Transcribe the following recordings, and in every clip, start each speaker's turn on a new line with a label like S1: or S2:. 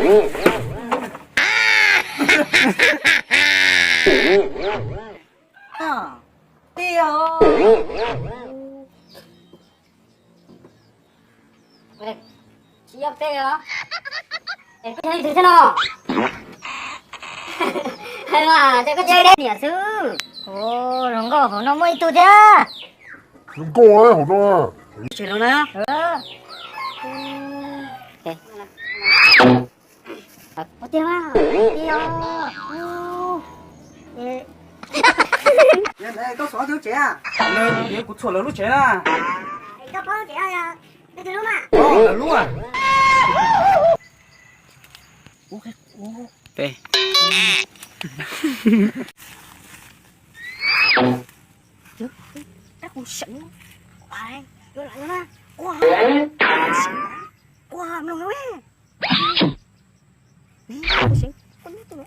S1: Tiêu.
S2: 그래, 귀엽대요. cái thứ thế nào? Hay mà, cái chơi đấy nhỉ sư? Ồ, đúng rồi, nó mới tụt ra.
S3: Đừng có ấy, hổ nó.
S2: Chuyện nó nữa. Có tiêu à? Tiêu.
S1: Này, có xóa thứ trẻ à?
S4: Lên, 얘 고쳐 lớn lúc chế à?
S2: Có bao trẻ à? Cái thứ mà.
S4: Lớn lúc à? Về.
S2: Các con sẵn. Ai, vô lại nữa. Wow. Wow, nó nói. Nè, con sẵn. Con nói tụi nó.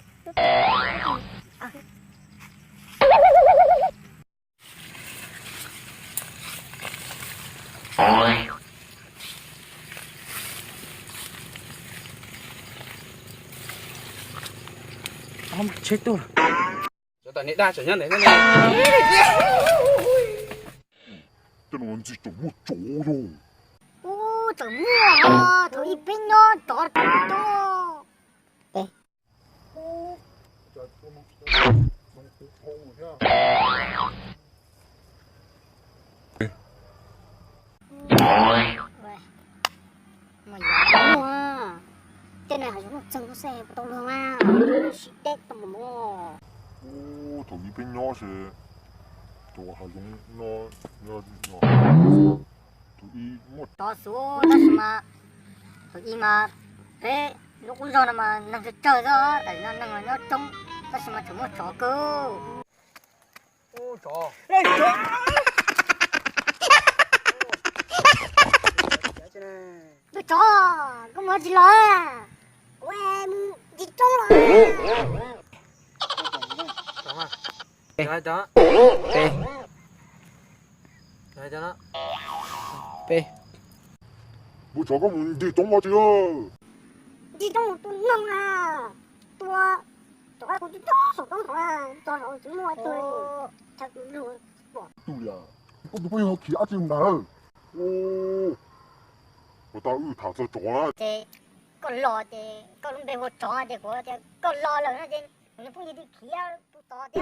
S4: Ông chết tôi. Cho tao nệ đa trở nhân đấy thế này.
S3: Tên 언제 좀못 줘요.
S2: 오, 너무 더 이쁘냐? 더 또. 네. Mày giỏi quá. Cái này phải giống một chân xe của tao luôn à. Shit, tết tao mua.
S3: 오, 더 200녀세. 저거 하용 너. 저기 뭐
S2: Đó số đó mà. Thôi mà thế lúc giờ mà nó sẽ chơi đó, tại nó trông nó sẽ mà thử một trò cơ.
S4: 오, 저.
S2: Tôi cho, có mà gì lo? Ôi em gì trông rồi?
S4: 잠깐만. 내가 자. 빼. 내가 자. 빼.
S3: 뭐 저거 뭔데 똥맞이야.
S2: Gì trông tôi nâng à? Tôi có chút số đông thôi à? Tôi nói chúng mua tôi thật luôn.
S3: 뚜야. 이거 누가 기 아직 날. 오. 뭐다 이 다서 좋아.
S2: Thì con lò thì con bé một chó thì có con lò là nó trên nó không như đi kia to thì